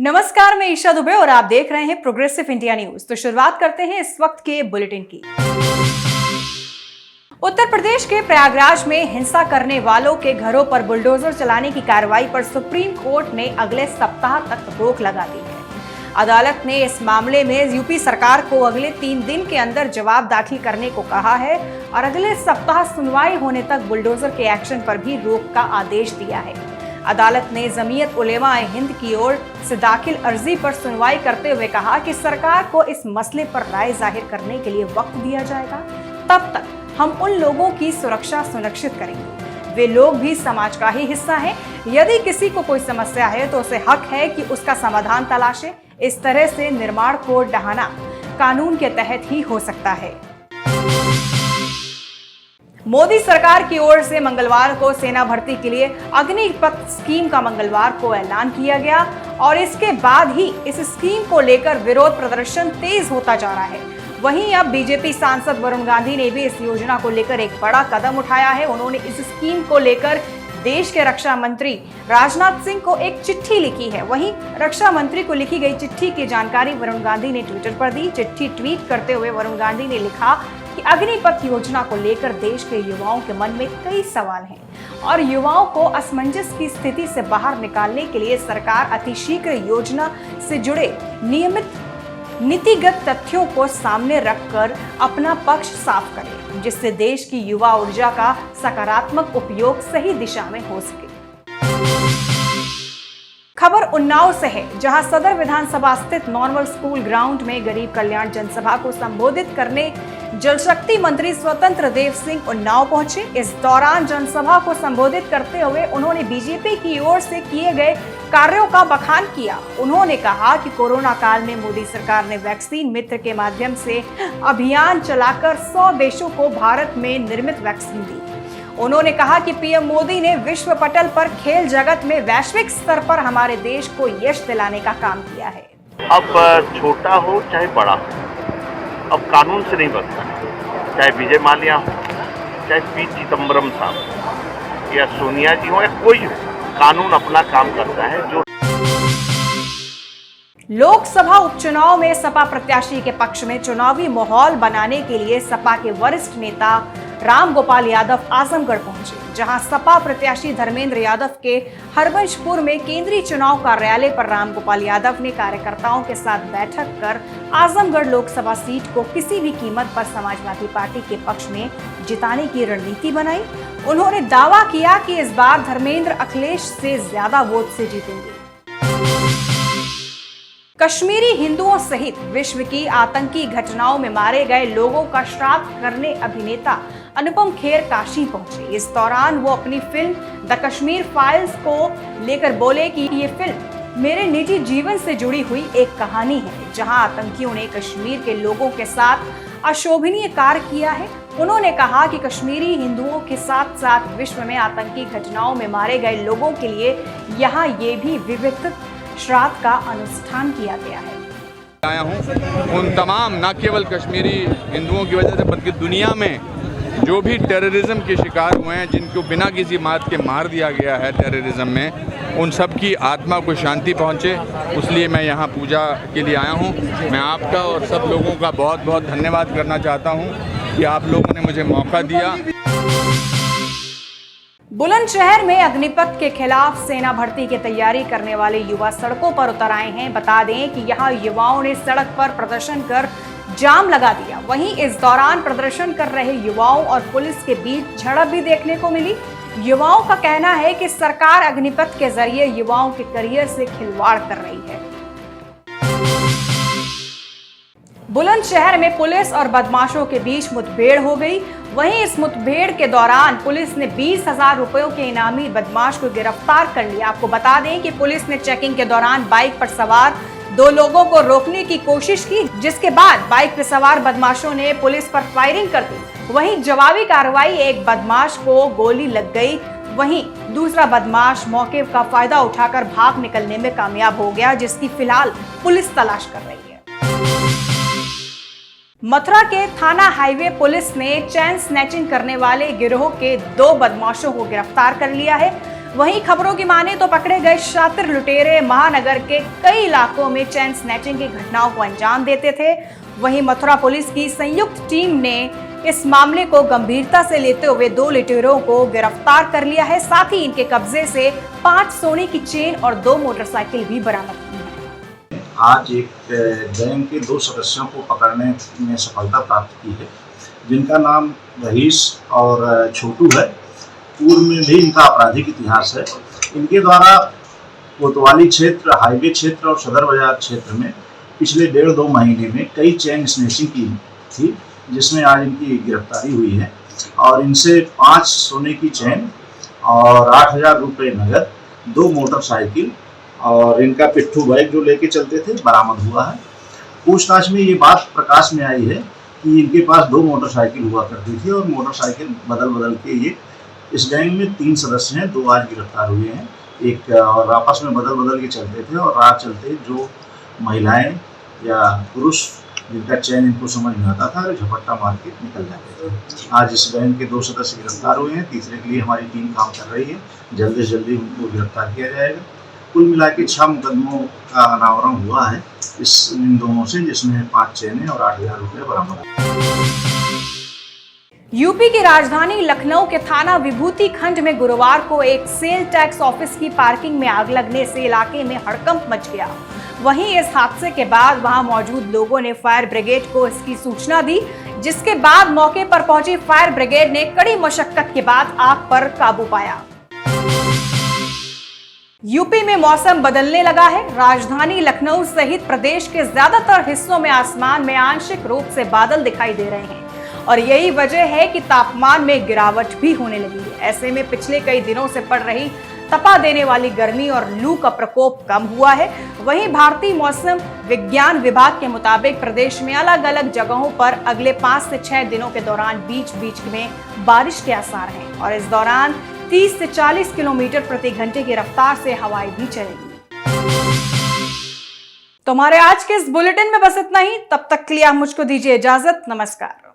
नमस्कार, मैं ईशा दुबे और आप देख रहे हैं प्रोग्रेसिव इंडिया न्यूज। तो शुरुआत करते हैं इस वक्त के बुलेटिन की। उत्तर प्रदेश के प्रयागराज में हिंसा करने वालों के घरों पर बुलडोजर चलाने की कार्रवाई पर सुप्रीम कोर्ट ने अगले सप्ताह तक रोक लगा दी है। अदालत ने इस मामले में यूपी सरकार को अगले 3 दिन के अंदर जवाब दाखिल करने को कहा है और अगले सप्ताह सुनवाई होने तक बुलडोजर के एक्शन पर भी रोक का आदेश दिया है। अदालत ने जमीयत उलेमा-ए-हिंद की ओर से दाखिल अर्जी पर सुनवाई करते हुए कहा कि सरकार को इस मसले पर राय जाहिर करने के लिए वक्त दिया जाएगा। तब तक हम उन लोगों की सुरक्षा सुनिश्चित करेंगे। वे लोग भी समाज का ही हिस्सा हैं। यदि किसी को कोई समस्या है तो उसे हक है कि उसका समाधान तलाशे। इस तरह से निर्माण को ढहाना कानून के तहत ही हो सकता है। मोदी सरकार की ओर से मंगलवार को सेना भर्ती के लिए अग्निपथ स्कीम का मंगलवार को ऐलान किया गया और इसके बाद ही इस स्कीम को लेकर विरोध प्रदर्शन तेज होता जा रहा है। वहीं अब बीजेपी सांसद वरुण गांधी ने भी इस योजना को लेकर एक बड़ा कदम उठाया है। उन्होंने इस स्कीम को लेकर देश के रक्षा मंत्री राजनाथ सिंह को एक चिट्ठी लिखी है। वहीं रक्षा मंत्री को लिखी गई चिट्ठी की जानकारी वरुण गांधी ने ट्विटर पर दी। चिट्ठी ट्वीट करते हुए वरुण गांधी ने लिखा कि अग्निपथ योजना को लेकर देश के युवाओं के मन में कई सवाल हैं और युवाओं को असमंजस की स्थिति से बाहर निकालने के लिए सरकार अतिशीघ्र योजना से जुड़े नियमित नीतिगत तथ्यों को सामने रखकर अपना पक्ष साफ करे, जिससे देश की युवा ऊर्जा का सकारात्मक उपयोग सही दिशा में हो सके। खबर उन्नाव से है, जहां सदर विधानसभा स्थित नॉर्मल स्कूल ग्राउंड में गरीब कल्याण जनसभा को संबोधित करने जल शक्ति मंत्री स्वतंत्र देव सिंह उन्नाव पहुंचे। इस दौरान जनसभा को संबोधित करते हुए उन्होंने बीजेपी की ओर से किए गए कार्यों का बखान किया। उन्होंने कहा कि कोरोना काल में मोदी सरकार ने वैक्सीन मित्र के माध्यम से अभियान चलाकर 100 देशों को भारत में निर्मित वैक्सीन दी। उन्होंने कहा कि पीएम मोदी ने विश्व पटल पर खेल जगत में वैश्विक स्तर पर हमारे देश को यश दिलाने का काम किया है। अब छोटा हो चाहे बड़ा हो, अब कानून से नहीं बचता है। चाहे विजय माल्या हो, चाहे पी चिदम्बरम साहब या सोनिया जी हो या कोई हो, कानून अपना काम करता है। जो लोकसभा उपचुनाव में सपा प्रत्याशी के पक्ष में चुनावी माहौल बनाने के लिए सपा के वरिष्ठ नेता रामगोपाल यादव आजमगढ़ पहुंचे, जहां सपा प्रत्याशी धर्मेंद्र यादव के हरबंशपुर में केंद्रीय चुनाव कार्यालय पर रामगोपाल यादव ने कार्यकर्ताओं के साथ बैठक कर आजमगढ़ लोकसभा सीट को किसी भी कीमत पर समाजवादी पार्टी के पक्ष में जिताने की रणनीति बनाई। उन्होंने दावा किया कि इस बार धर्मेंद्र अखिलेश से ज्यादा वोट से जीतेंगे। कश्मीरी हिंदुओं सहित विश्व की आतंकी घटनाओं में मारे गए लोगों का श्राद्ध करने अभिनेता अनुपम खेर काशी पहुंचे। इस दौरान वो अपनी फिल्म द कश्मीर फाइल्स को लेकर बोले कि ये फिल्म मेरे निजी जीवन से जुड़ी हुई एक कहानी है, जहां आतंकियों ने कश्मीर के लोगों के साथ अशोभनीय कार्य किया है। उन्होंने कहा कि कश्मीरी हिंदुओं के साथ साथ विश्व में आतंकी घटनाओं में मारे गए लोगों के लिए यहाँ ये भी विविध श्राद्ध का अनुष्ठान किया गया है। आया हूँ उन तमाम न केवल कश्मीरी हिंदुओं की वजह से बल्कि दुनिया में जो भी टेररिज्म के शिकार हुए हैं, जिनको बिना किसी बात के मार दिया गया है टेररिज्म में, उन सब की आत्मा को शांति पहुँचे, इसलिए मैं यहाँ पूजा के लिए आया हूँ। मैं आपका और सब लोगों का बहुत बहुत धन्यवाद करना चाहता हूँ कि आप लोगों ने मुझे मौका दिया। बुलंदशहर में अग्निपथ के खिलाफ सेना भर्ती की तैयारी करने वाले युवा सड़कों पर उतर आए हैं। बता दें कि यहां युवाओं ने सड़क पर प्रदर्शन कर जाम लगा दिया। वहीं इस दौरान प्रदर्शन कर रहे युवाओं और पुलिस के बीच झड़प भी देखने को मिली। युवाओं का कहना है कि सरकार अग्निपथ के जरिए युवाओं के करियर से खिलवाड़ कर रही है। बुलंदशहर में पुलिस और बदमाशों के बीच मुठभेड़ हो गई। वहीं इस मुठभेड़ के दौरान पुलिस ने 20,000 रुपयों के इनामी बदमाश को गिरफ्तार कर लिया। आपको बता दें कि पुलिस ने चेकिंग के दौरान बाइक पर सवार 2 लोगों को रोकने की कोशिश की, जिसके बाद बाइक पर सवार बदमाशों ने पुलिस पर फायरिंग कर दी। वहीं जवाबी कार्रवाई, एक बदमाश को गोली लग गई। वहीं दूसरा बदमाश मौके का फायदा उठाकर भाग निकलने में कामयाब हो गया, जिसकी फिलहाल पुलिस तलाश कर रही है। मथुरा के थाना हाईवे पुलिस ने चैन स्नैचिंग करने वाले गिरोह के 2 बदमाशों को गिरफ्तार कर लिया है। वहीं खबरों की माने तो पकड़े गए शातिर लुटेरे महानगर के कई इलाकों में चेन स्नैचिंग की घटनाओं को अंजाम देते थे। वहीं मथुरा पुलिस की संयुक्त टीम ने इस मामले को गंभीरता से लेते हुए 2 लुटेरों को गिरफ्तार कर लिया है। साथ ही इनके कब्जे से 5 सोने की चेन और 2 मोटरसाइकिल भी बरामद की है। आज एक गैंग के 2 सदस्यों को पकड़ने में सफलता प्राप्त की है, जिनका नाम रहीश और छोटू है। पूर्व में भी इनका आपराधिक इतिहास है। इनके द्वारा कोतवाली क्षेत्र, हाईवे क्षेत्र और सदर बाजार क्षेत्र में पिछले 1.5-2 महीने में कई चेन स्नैचिंग की थी, जिसमें आज इनकी गिरफ्तारी हुई है और इनसे 5 सोने की चेन और 8,000 रुपये नगद, 2 मोटरसाइकिल और इनका पिट्ठू बाइक जो लेके चलते थे बरामद हुआ है। पूछताछ में ये बात प्रकाश में आई है कि इनके पास 2 मोटरसाइकिल हुआ करती थी और मोटरसाइकिल बदल के ये इस गैंग में 3 सदस्य हैं, 2 आज गिरफ्तार हुए हैं। एक और आपस में बदल के चलते थे और रात चलते जो महिलाएं या पुरुष जिनका चैन इनको समझ में आता था झपट्टा मार के निकल जाते थे। आज इस गैंग के 2 सदस्य गिरफ्तार हुए हैं। तीसरे के लिए हमारी टीम काम कर रही है, जल्दी से जल्दी उनको गिरफ्तार किया जाएगा। कुल मिला के 6 मुकदमों का अनावरण हुआ है इन दोनों से, जिसमें 5 चेनें और 8,000 रुपये बरामद। यूपी की राजधानी लखनऊ के थाना विभूति खंड में गुरुवार को एक सेल टैक्स ऑफिस की पार्किंग में आग लगने से इलाके में हड़कंप मच गया। वहीं इस हादसे के बाद वहां मौजूद लोगों ने फायर ब्रिगेड को इसकी सूचना दी, जिसके बाद मौके पर पहुंची फायर ब्रिगेड ने कड़ी मशक्कत के बाद आग पर काबू पाया। यूपी में मौसम बदलने लगा है। राजधानी लखनऊ सहित प्रदेश के ज्यादातर हिस्सों में आसमान में आंशिक रूप से बादल दिखाई दे रहे हैं और यही वजह है कि तापमान में गिरावट भी होने लगी है। ऐसे में पिछले कई दिनों से पड़ रही तपा देने वाली गर्मी और लू का प्रकोप कम हुआ है। वहीं भारतीय मौसम विज्ञान विभाग के मुताबिक प्रदेश में अलग अलग जगहों पर अगले 5 से 6 दिनों के दौरान बीच बीच में बारिश के आसार हैं और इस दौरान 30 से 40 किलोमीटर प्रति घंटे की रफ्तार से हवाएं भी चलेंगी। तो हमारे आज के इस बुलेटिन में बस इतना ही। तब तक के लिए आप मुझको दीजिए इजाजत। नमस्कार।